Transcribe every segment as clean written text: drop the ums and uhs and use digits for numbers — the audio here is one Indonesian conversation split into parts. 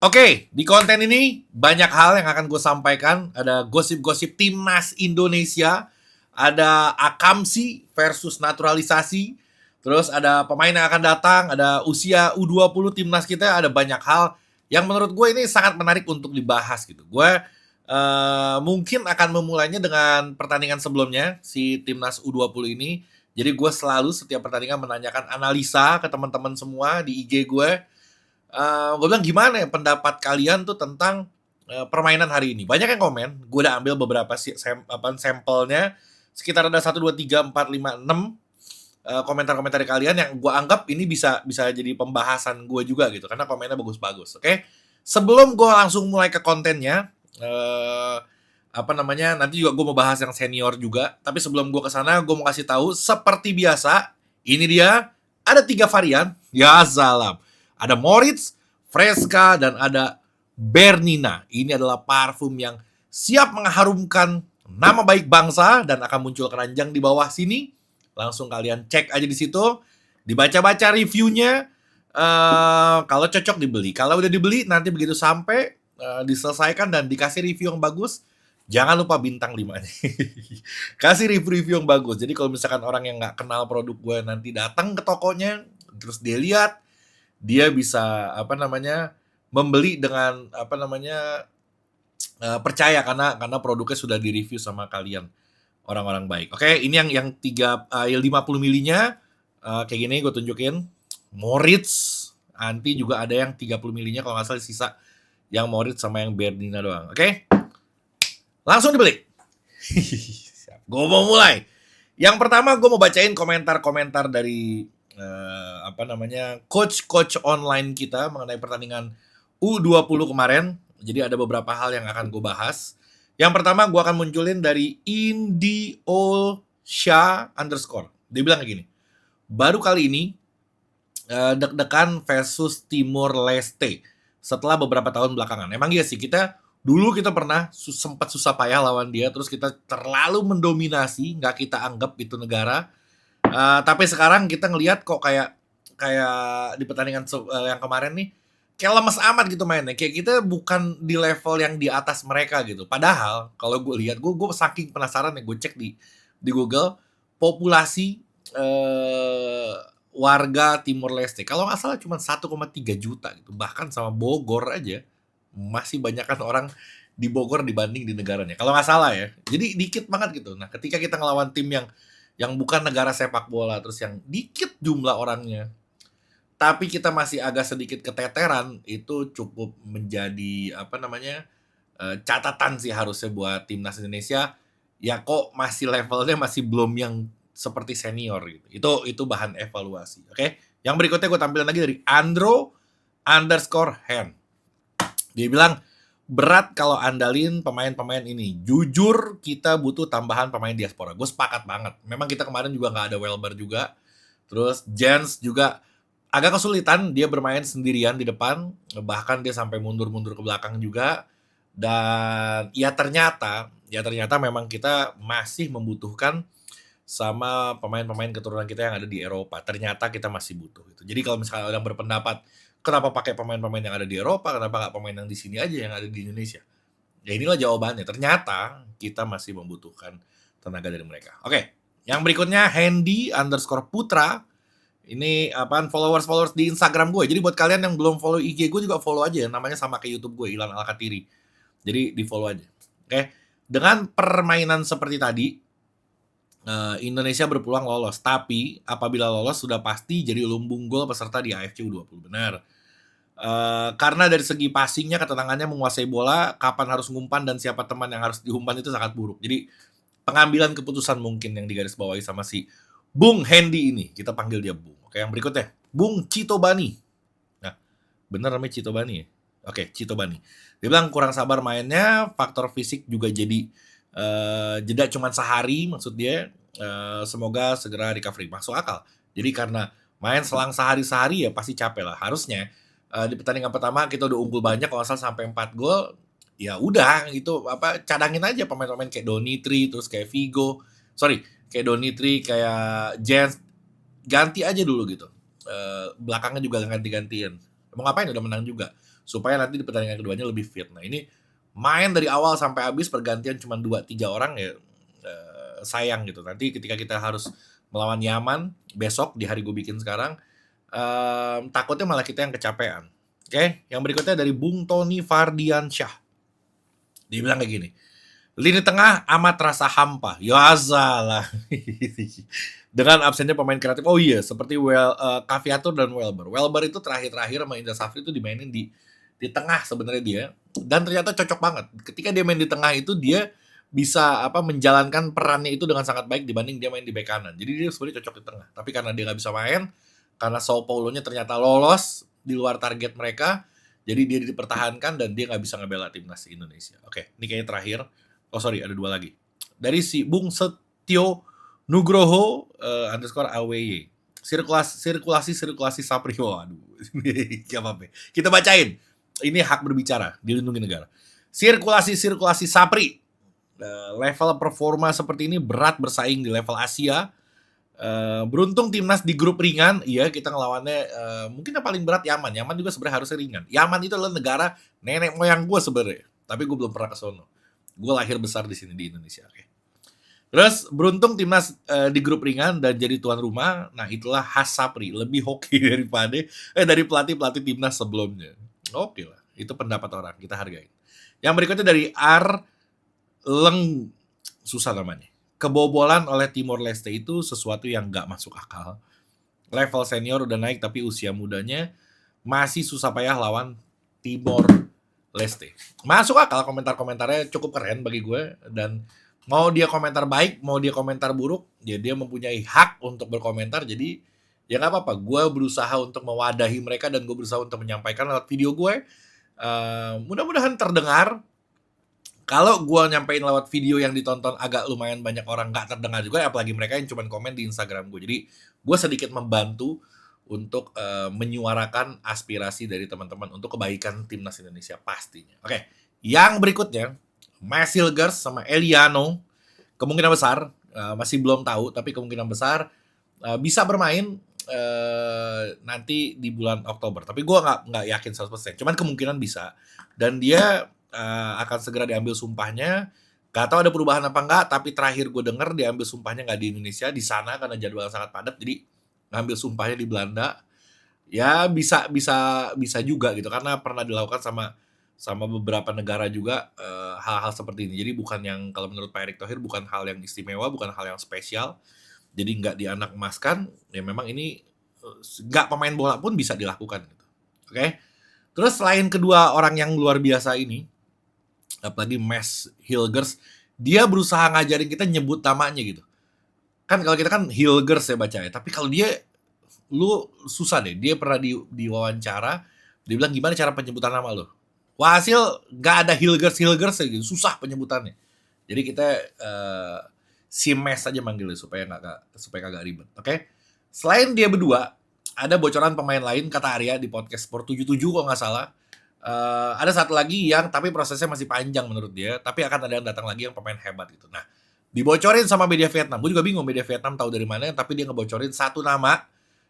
Oke, di konten ini banyak hal yang akan gue sampaikan. Ada gosip-gosip timnas Indonesia, ada akamsi versus naturalisasi, terus ada pemain yang akan datang, ada usia U20 timnas kita, ada banyak hal yang menurut gue ini sangat menarik untuk dibahas gitu. Gue mungkin akan memulainya dengan pertandingan sebelumnya si timnas U20 ini. Jadi gue selalu setiap pertandingan menanyakan analisa ke teman-teman semua di IG gue. Gue bilang, "Gimana ya pendapat kalian tuh tentang, permainan hari ini?" Banyak yang komen, gue udah ambil beberapa sampelnya, sekitar ada 1, 2, 3, 4, 5, 6 komentar-komentar dari kalian yang gue anggap ini bisa bisa jadi pembahasan gue juga gitu, karena komennya bagus-bagus, oke? Sebelum gue langsung mulai ke kontennya, apa namanya, nanti juga gue mau bahas yang senior juga, tapi sebelum gue ke sana, gue mau kasih tahu seperti biasa, ini dia, ada 3 varian, ya salam. Ada Moritz, Fresca, dan ada Bernina. Ini adalah parfum yang siap mengharumkan nama baik bangsa dan akan muncul keranjang di bawah sini. Langsung kalian cek aja di situ, dibaca-baca reviewnya. Kalau cocok dibeli. Kalau udah dibeli, nanti begitu sampai diselesaikan dan dikasih review yang bagus, jangan lupa bintang 5 nih. Kasih review-review yang bagus. Jadi kalau misalkan orang yang nggak kenal produk gue nanti datang ke tokonya, terus dia lihat, dia bisa apa namanya membeli dengan apa namanya percaya karena produknya sudah direview sama kalian orang-orang baik. Oke, ini yang 50 milinya kayak gini gue tunjukin. Moritz, nanti juga ada yang 30 milinya kalau nggak salah sisa yang Moritz sama yang Bernina doang. Oke, langsung dibeli. Gue mau mulai. Yang pertama gue mau bacain komentar-komentar dari apa namanya coach online kita mengenai pertandingan U20 kemarin. Jadi ada beberapa hal yang akan gue bahas. Yang pertama gue akan munculin dari Indiosha underscore. Dia bilang kayak gini. Baru kali ini deg-degan versus Timor Leste setelah beberapa tahun belakangan. Emang iya sih, dulu kita pernah sempat susah payah lawan dia, terus kita terlalu mendominasi, nggak kita anggap itu negara. Tapi sekarang kita ngelihat kok kayak kayak di pertandingan yang kemarin nih, kayak lemes amat gitu mainnya. Kayak kita bukan di level yang di atas mereka gitu. Padahal kalau gue lihat, gue saking penasaran ya, gue cek di Google populasi eh, warga Timor Leste. Kalau nggak salah cuma 1,3 juta gitu. Bahkan sama Bogor aja masih banyakkan orang di Bogor dibanding di negaranya. Kalau nggak salah ya. Jadi dikit banget gitu. Nah, ketika kita ngelawan tim yang bukan negara sepak bola, terus yang dikit jumlah orangnya, tapi kita masih agak sedikit keteteran, itu cukup menjadi apa namanya catatan sih harusnya buat timnas Indonesia. Ya kok masih levelnya masih belum yang seperti senior gitu. Itu bahan evaluasi. Oke. Yang berikutnya gue tampilin lagi dari Andro underscore hand. Dia bilang, berat kalau andalin pemain-pemain ini. Jujur kita butuh tambahan pemain diaspora. Gue sepakat banget. Memang kita kemarin juga nggak ada Welber juga. Terus Jens juga agak kesulitan. Dia bermain sendirian di depan. Bahkan dia sampai mundur-mundur ke belakang juga. Dan ya ternyata memang kita masih membutuhkan sama pemain-pemain keturunan kita yang ada di Eropa. Ternyata kita masih butuh itu. Jadi kalau misalnya orang berpendapat, kenapa pakai pemain-pemain yang ada di Eropa, kenapa nggak pemain yang di sini aja yang ada di Indonesia? Ya inilah jawabannya. Ternyata kita masih membutuhkan tenaga dari mereka. Oke, yang berikutnya Handy underscore Putra. Ini apaan, followers di Instagram gue. Jadi buat kalian yang belum follow IG gue juga follow aja. Namanya sama kayak YouTube gue, Ilan Alkatiri. Jadi di follow aja. Oke, dengan permainan seperti tadi, Indonesia berpeluang lolos, tapi apabila lolos sudah pasti jadi lumbung gol peserta di AFC U20. Benar. Karena dari segi passingnya, ketenangannya, menguasai bola, kapan harus ngumpan dan siapa teman yang harus diumpan itu sangat buruk. Jadi pengambilan keputusan mungkin yang digarisbawahi sama si Bung Hendy ini. Kita panggil dia Bung. Oke, yang berikutnya Bung Cito Bani. Nah, bener namanya Cito Bani ya? Oke, Cito Bani. Dia bilang kurang sabar mainnya, faktor fisik juga jadi jeda cuma sehari, maksud dia. Semoga segera recovery. Masuk akal. Jadi karena main selang sehari-sehari ya pasti capek lah. Harusnya di pertandingan pertama kita udah unggul banyak, kalau nggak salah sampai 4 gol. Ya udah gitu, apa, cadangin aja pemain-pemain kayak Donitri, terus kayak Vigo. Sorry, kayak Donitri, kayak Jens, ganti aja dulu gitu. Belakangnya juga ganti-gantian. Mau ngapain, udah menang juga. supaya nanti di pertandingan keduanya lebih fit. Nah ini main dari awal sampai habis pergantian cuma 2-3 orang ya, sayang gitu. Nanti ketika kita harus melawan Yaman besok di hari gue bikin sekarang, takutnya malah kita yang kecapean. Oke, yang berikutnya dari Bung Tony Fardiansyah. Dia bilang kayak gini, lini tengah amat terasa hampa. Ya salah. Dengan absennya pemain kreatif. Oh iya, seperti Caviator dan Welber. Welber itu terakhir-terakhir sama Indra Safri itu dimainin di tengah sebenarnya dia. Dan ternyata cocok banget. Ketika dia main di tengah itu dia bisa menjalankan perannya itu dengan sangat baik dibanding dia main di bek kanan. Jadi dia sebenarnya cocok di tengah. Tapi karena dia nggak bisa main, karena Sao Paulo-nya ternyata lolos di luar target mereka, jadi dia dipertahankan dan dia nggak bisa ngebela timnas Indonesia. Oke, ini kayaknya terakhir. Oh sorry, ada 2 lagi. Dari si Bung Setio Nugroho underscore AWY. Sirkulasi Sapri. Aduh, gak apa-apa. Kita bacain. Ini hak berbicara, dilindungi negara. Sirkulasi Sapri. Level performa seperti ini berat bersaing di level Asia. Beruntung timnas di grup ringan, iya kita ngelawannya mungkin yang paling berat Yaman. Yaman juga sebenarnya harusnya ringan. Yaman itu adalah negara nenek moyang gue sebenarnya, tapi gue belum pernah ke sono. Gue lahir besar di sini di Indonesia. Oke. Terus beruntung timnas di grup ringan dan jadi tuan rumah. Nah itulah khas Sapri, lebih hoki dari pelatih timnas sebelumnya. Oke lah, itu pendapat orang, kita hargai. Yang berikutnya dari susah namanya. Kebobolan oleh Timor Leste itu sesuatu yang nggak masuk akal. Level senior udah naik tapi usia mudanya masih susah payah lawan Timor Leste. Masuk akal, komentar-komentarnya cukup keren bagi gue, dan mau dia komentar baik, mau dia komentar buruk, ya dia mempunyai hak untuk berkomentar. Jadi ya nggak apa-apa, gue berusaha untuk mewadahi mereka dan gue berusaha untuk menyampaikan lewat video gue. Mudah-mudahan terdengar. Kalau gue nyampein lewat video yang ditonton agak lumayan banyak orang nggak terdengar juga, apalagi mereka yang cuma komen di Instagram gue. Jadi gue sedikit membantu untuk menyuarakan aspirasi dari teman-teman untuk kebaikan timnas Indonesia pastinya. Oke, yang berikutnya Mas Hilgers sama Eliano kemungkinan besar masih belum tahu, tapi kemungkinan besar bisa bermain nanti di bulan Oktober. Tapi gue nggak yakin 100%. Cuman kemungkinan bisa. Dan dia akan segera diambil sumpahnya. Gak tahu ada perubahan apa enggak, tapi terakhir gue denger diambil sumpahnya nggak di Indonesia, di sana karena jadwal sangat padat. Jadi ngambil sumpahnya di Belanda. Ya bisa juga gitu, karena pernah dilakukan sama beberapa negara juga hal-hal seperti ini. Jadi bukan yang, kalau menurut Pak Erick Thohir, bukan hal yang istimewa, bukan hal yang spesial. Jadi nggak dianak emaskan. Ya memang ini nggak pemain bola pun bisa dilakukan gitu. Oke. Terus selain kedua orang yang luar biasa ini, apalagi Mas Hilgers, dia berusaha ngajarin kita nyebut namanya gitu. Kan kalau kita kan Hilgers ya bacanya, tapi kalau dia, lu susah deh. Dia pernah diwawancara, dia bilang gimana cara penyebutan nama lu. Wah, hasil nggak ada Hilgers ya gitu, susah penyebutannya. Jadi kita si Mes aja manggilnya supaya kagak ribet. Oke. Selain dia berdua, ada bocoran pemain lain kata Arya di podcast Sport 77 kok nggak salah. Ada satu lagi yang tapi prosesnya masih panjang menurut dia, tapi akan ada yang datang lagi yang pemain hebat gitu. Nah, dibocorin sama media Vietnam. Gue juga bingung media Vietnam tahu dari mana, tapi dia ngebocorin satu nama.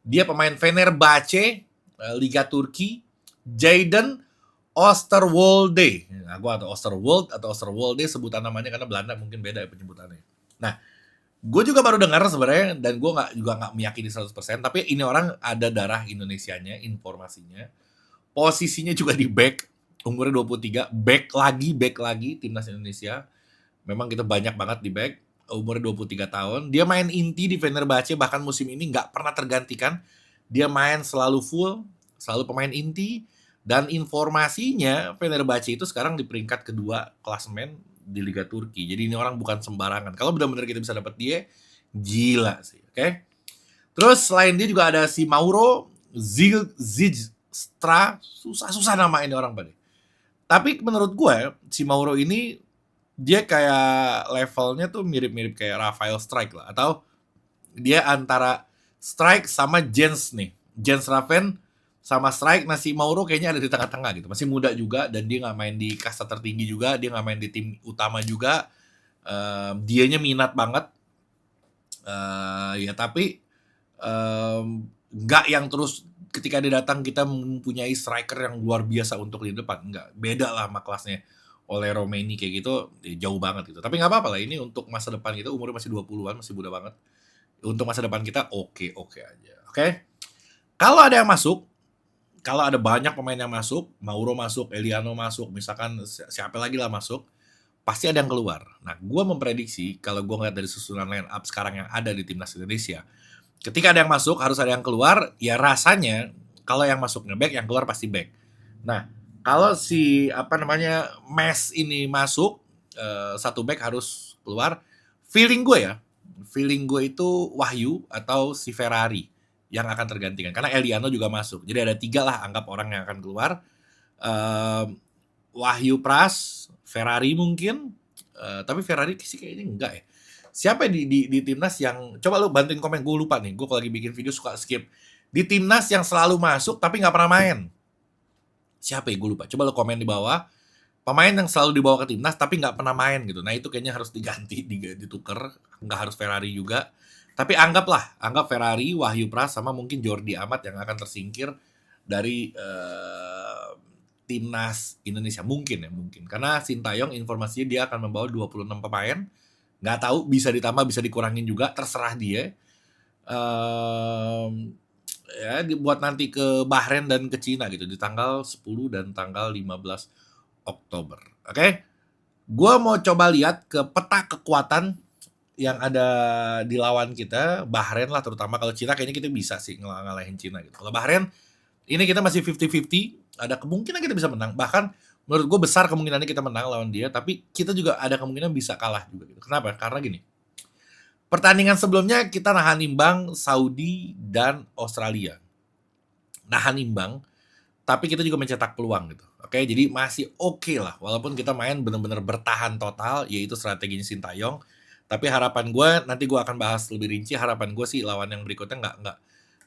Dia pemain Fenerbahce, Liga Turki, Jayden Oosterwolde. Nah, gue atau Oosterwolde sebutan namanya karena Belanda mungkin beda ya penyebutannya. Nah, gue juga baru dengar sebenarnya, dan gue nggak meyakini 100%, tapi ini orang ada darah Indonesianya, informasinya. Posisinya juga di back, umurnya 23, back lagi timnas Indonesia. Memang kita banyak banget di back, umurnya 23 tahun. Dia main inti di Fenerbahce, bahkan musim ini nggak pernah tergantikan. Dia main selalu full, selalu pemain inti. Dan informasinya Fenerbahce itu sekarang di peringkat kedua klasemen di Liga Turki. Jadi ini orang bukan sembarangan. Kalau benar-benar kita bisa dapat dia, gila sih. Oke. Terus selain dia juga ada si Mauro Zijkstra, susah nama ini orang pada. Tapi menurut gue si Mauro ini dia kayak levelnya tuh mirip-mirip kayak Rafael Strike lah, atau dia antara Strike sama Jens nih. Jens Raven sama Strike. Nah si Mauro kayaknya ada di tengah-tengah gitu. Masih muda juga, dan dia nggak main di kasta tertinggi juga, dia nggak main di tim utama juga. Dianya minat banget. Ya tapi nggak yang terus ketika dia datang kita mempunyai striker yang luar biasa untuk di depan, enggak, beda lah sama kelasnya oleh Romeni kayak gitu, jauh banget gitu. Tapi nggak apa-apa lah, ini untuk masa depan kita, umurnya masih 20-an, masih muda banget. Untuk masa depan kita oke-oke aja, oke? Kalau ada yang masuk, kalau ada banyak pemain yang masuk, Mauro masuk, Eliano masuk, misalkan siapa lagi lah masuk, pasti ada yang keluar. Nah, gue memprediksi kalau gue ngeliat dari susunan line up sekarang yang ada di timnas Indonesia, ketika ada yang masuk harus ada yang keluar, ya rasanya kalau yang masuk nge-back, yang keluar pasti back. Nah, kalau si apa namanya Mes ini masuk, satu back harus keluar. Feeling gue itu Wahyu atau si Ferrari yang akan tergantikan karena Eliano juga masuk. Jadi ada 3 lah anggap orang yang akan keluar. Wahyu Pras, Ferrari mungkin, tapi Ferrari sih kayaknya enggak ya. Siapa di timnas yang coba lu bantuin komen, gue lupa nih. Gue kalau lagi bikin video suka skip. Di timnas yang selalu masuk tapi nggak pernah main. Siapa ya? Gue lupa. Coba lu komen di bawah. Pemain yang selalu dibawa ke timnas tapi nggak pernah main gitu. Nah itu kayaknya harus diganti, ditukar. Nggak harus Ferrari juga. Tapi anggap Ferrari, Wahyu Pras, sama mungkin Jordi Amat yang akan tersingkir dari timnas Indonesia. Mungkin. Karena Sintayong informasinya dia akan membawa 26 pemain. Nggak tahu, bisa ditambah, bisa dikurangin juga. Terserah dia. Ya dibuat nanti ke Bahrain dan ke Cina gitu. Di tanggal 10 dan tanggal 15 Oktober. Oke? Gue mau coba lihat ke peta kekuatan yang ada di lawan kita, Bahrain lah terutama. Kalau Cina kayaknya kita bisa sih ngalahin Cina gitu. Kalau Bahrain, ini kita masih 50-50, ada kemungkinan kita bisa menang. Bahkan menurut gue besar kemungkinannya kita menang lawan dia, tapi kita juga ada kemungkinan bisa kalah juga gitu. Kenapa? Karena gini, pertandingan sebelumnya kita nahan imbang Saudi dan Australia. Nahan imbang, tapi kita juga mencetak peluang gitu. Oke, jadi masih oke lah. Walaupun kita main benar-benar bertahan total, yaitu strateginya Sintayong. Tapi harapan gue, nanti gue akan bahas lebih rinci. Harapan gue sih lawan yang berikutnya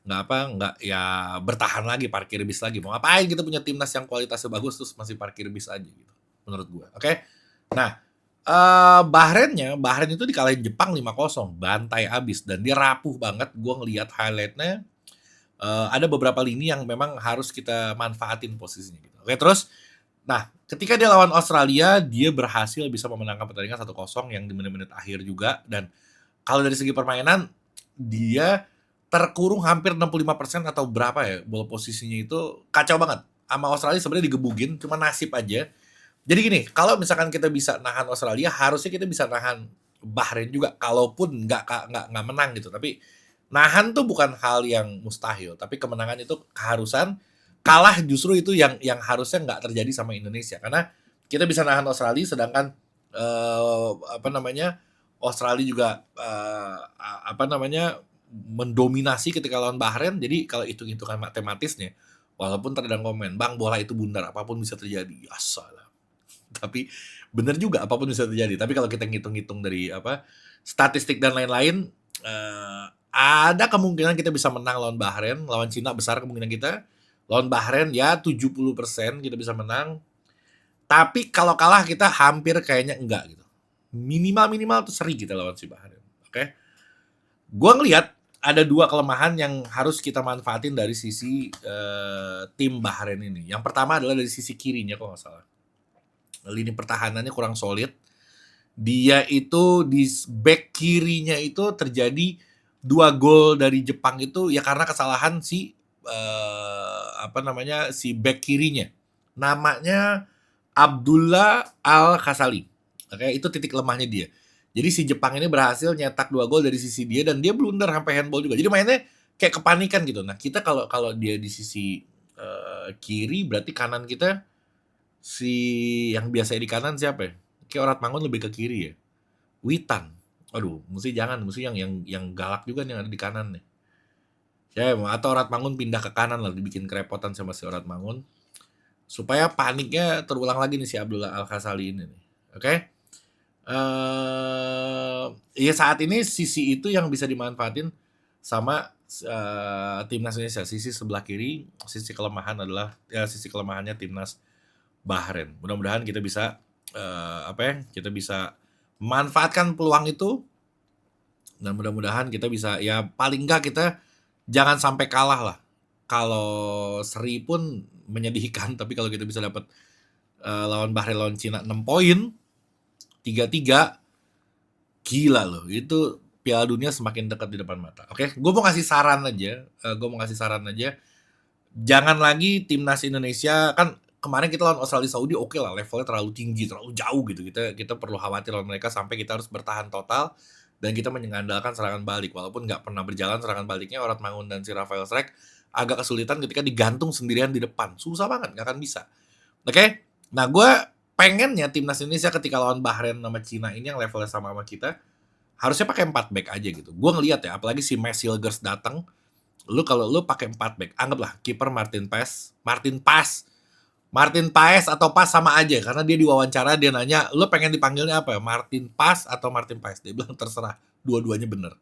nggak ya bertahan lagi, parkir bis lagi. Mau ngapain kita punya timnas yang kualitasnya bagus terus masih parkir bis aja gitu. Menurut gue. Oke. Nah, Bahrain itu dikalahin Jepang 5-0, bantai abis dan dia rapuh banget. Gue ngelihat highlightnya, ada beberapa lini yang memang harus kita manfaatin posisinya gitu. Oke, terus nah, ketika dia lawan Australia, dia berhasil bisa memenangkan pertandingan 1-0 yang di menit-menit akhir juga. Dan kalau dari segi permainan, dia terkurung hampir 65% atau berapa ya, bola posisinya itu kacau banget. Sama Australia sebenarnya digebugin, cuma nasib aja. Jadi gini, kalau misalkan kita bisa nahan Australia, harusnya kita bisa nahan Bahrain juga, kalaupun nggak menang gitu. Tapi nahan tuh bukan hal yang mustahil, tapi kemenangan itu keharusan. Kalah justru itu yang harusnya nggak terjadi sama Indonesia, karena kita bisa nahan Australia, sedangkan Australia juga mendominasi ketika lawan Bahrain. Jadi kalau hitung-hitungan matematisnya, walaupun terkadang komen, Bang, bola itu bundar, apapun bisa terjadi. Ya salah. Tapi benar juga, apapun bisa terjadi. Tapi kalau kita ngitung-ngitung dari statistik dan lain-lain, ada kemungkinan kita bisa menang lawan Bahrain. Lawan Cina besar kemungkinan kita. Lawan Bahrain ya 70% kita bisa menang. Tapi kalau kalah kita hampir kayaknya enggak gitu. Minimal tuh seri kita lawan si Bahrain. Oke. Gua ngelihat ada 2 kelemahan yang harus kita manfaatin dari sisi tim Bahrain ini. Yang pertama adalah dari sisi kirinya kalau nggak salah. Lini pertahanannya kurang solid. Dia itu di back kirinya itu terjadi 2 gol dari Jepang itu ya karena kesalahan si si back kirinya. Namanya Abdullah Al-Khasali. Oke, itu titik lemahnya dia. Jadi si Jepang ini berhasil nyetak 2 gol dari sisi dia dan dia blunder sampai handball juga. Jadi mainnya kayak kepanikan gitu. Nah, kita kalau dia di sisi kiri, berarti kanan kita si yang biasa di kanan siapa ya? Kayak Orat Mangun lebih ke kiri ya. Witan. Aduh, mesti yang galak juga nih yang ada di kanan nih. Ya, atau Orat Mangun pindah ke kanan lah, dibikin kerepotan sama si Orat Mangun. Supaya paniknya terulang lagi nih si Abdullah Al-Khasali ini nih. Oke? Ya saat ini sisi itu yang bisa dimanfaatin sama timnas Indonesia. Sisi sebelah kiri, sisi kelemahannya timnas Bahrain. Mudah-mudahan kita bisa kita bisa manfaatkan peluang itu, dan mudah-mudahan kita bisa ya paling enggak kita jangan sampai kalah lah kalau seri pun menyedihkan, tapi kalau kita bisa dapat lawan Bahrain, lawan Cina 6 poin, 3-3, gila loh. Itu Piala Dunia semakin dekat di depan mata. Oke, gue mau ngasih saran aja. Jangan lagi timnas Indonesia, kan kemarin kita lawan Australia Saudi oke lah, levelnya terlalu tinggi, terlalu jauh gitu. Kita perlu khawatir lawan mereka sampai kita harus bertahan total dan kita mengandalkan serangan balik. Walaupun nggak pernah berjalan serangan baliknya, Orat Mangun dan si Rafael Strijk agak kesulitan ketika digantung sendirian di depan. Susah banget, nggak akan bisa. Oke? Nah, gue pengennya timnas Indonesia ketika lawan Bahrain sama Cina ini yang levelnya sama kita, harusnya pakai 4 back aja gitu. Gue ngelihat ya, apalagi si Max Hilgers datang, kalau lu pakai 4 back, anggaplah kiper Martin Paes atau Pas sama aja, karena dia diwawancara dia nanya, lu pengen dipanggilnya apa? Martin Pas atau Martin Paes? Dia bilang terserah, dua-duanya bener.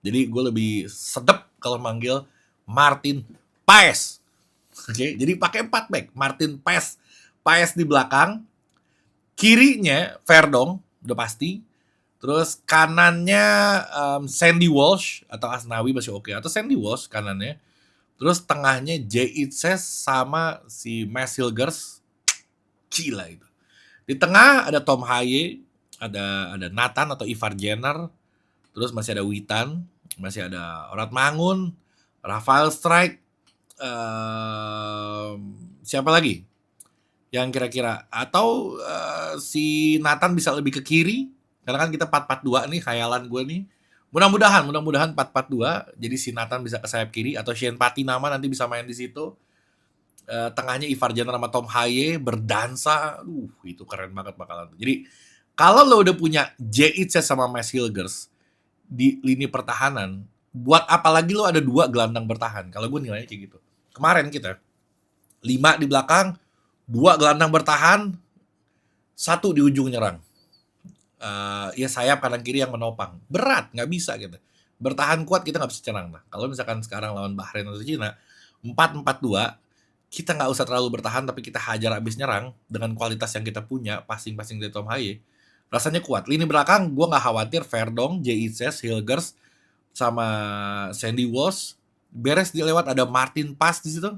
Jadi gue lebih sedep kalau manggil Martin Paes. Oke, jadi pakai 4 back, Martin Paes di belakang, kirinya Verdong udah pasti, terus kanannya Sandy Walsh atau Asnawi masih oke, atau Sandy Walsh kanannya. Terus tengahnya Jay Itzes sama si Max Hilgers. Gila itu. Di tengah ada Tom Haye, ada Nathan atau Ivar Jenner, terus masih ada Witan, masih ada Orat Mangun, Rafael Strijk, siapa lagi yang kira-kira, atau si Nathan bisa lebih ke kiri, karena kan kita 4-4-2 nih, khayalan gue nih. Mudah-mudahan 4-4-2, jadi si Nathan bisa ke sayap kiri, atau Shane Patinama nanti bisa main di situ. Tengahnya Ivar Jenner sama Tom Haye berdansa, itu keren banget bakalan. Jadi kalau lo udah punya Jay Itzes sama Max Hilgers di lini pertahanan, buat apa lagi lo ada 2 gelandang bertahan? Kalau gue nilainya kayak gitu. Kemarin kita 5 di belakang, 2 gelandang bertahan, 1 di ujung nyerang. Ya sayap kanan kiri yang menopang. Berat, nggak bisa gitu. Bertahan kuat kita nggak bisa nyerang. Nah, kalau misalkan sekarang lawan Bahrain atau Cina, 4-4-2, kita nggak usah terlalu bertahan, tapi kita hajar abis nyerang dengan kualitas yang kita punya, passing-passing dari Tom Haye, rasanya kuat. Lini belakang, gue nggak khawatir, Verdong, Jay Itzes, Hilgers, sama Sandy Walsh. Beres di lewat, ada Martin Pas di situ.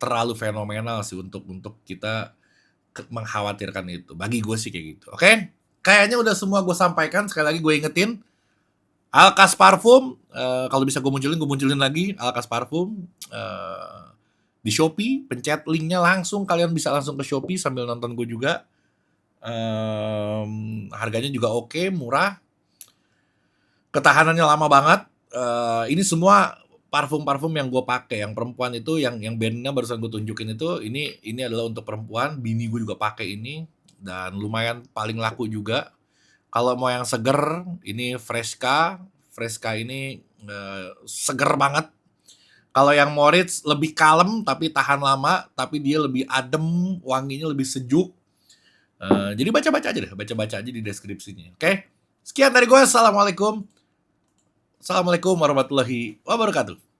Terlalu fenomenal sih untuk kita mengkhawatirkan itu. Bagi gue sih kayak gitu. Oke? Kayaknya udah semua gue sampaikan. Sekali lagi gue ingetin, Alkas Parfum, kalau bisa gue munculin lagi Alkas Parfum di Shopee, pencet linknya langsung, kalian bisa langsung ke Shopee sambil nonton gue juga. Harganya juga oke, murah, ketahanannya lama banget. Ini semua parfum yang gue pakai, yang perempuan itu, yang brandnya barusan gue tunjukin itu, ini adalah untuk perempuan. Bini gue juga pakai ini dan lumayan paling laku juga. Kalau mau yang seger, ini Fresca ini seger banget. Kalau yang Moritz lebih kalem tapi tahan lama, tapi dia lebih adem, wanginya lebih sejuk. Jadi baca-baca aja di deskripsinya. Oke? Sekian dari gue. Assalamualaikum warahmatullahi wabarakatuh.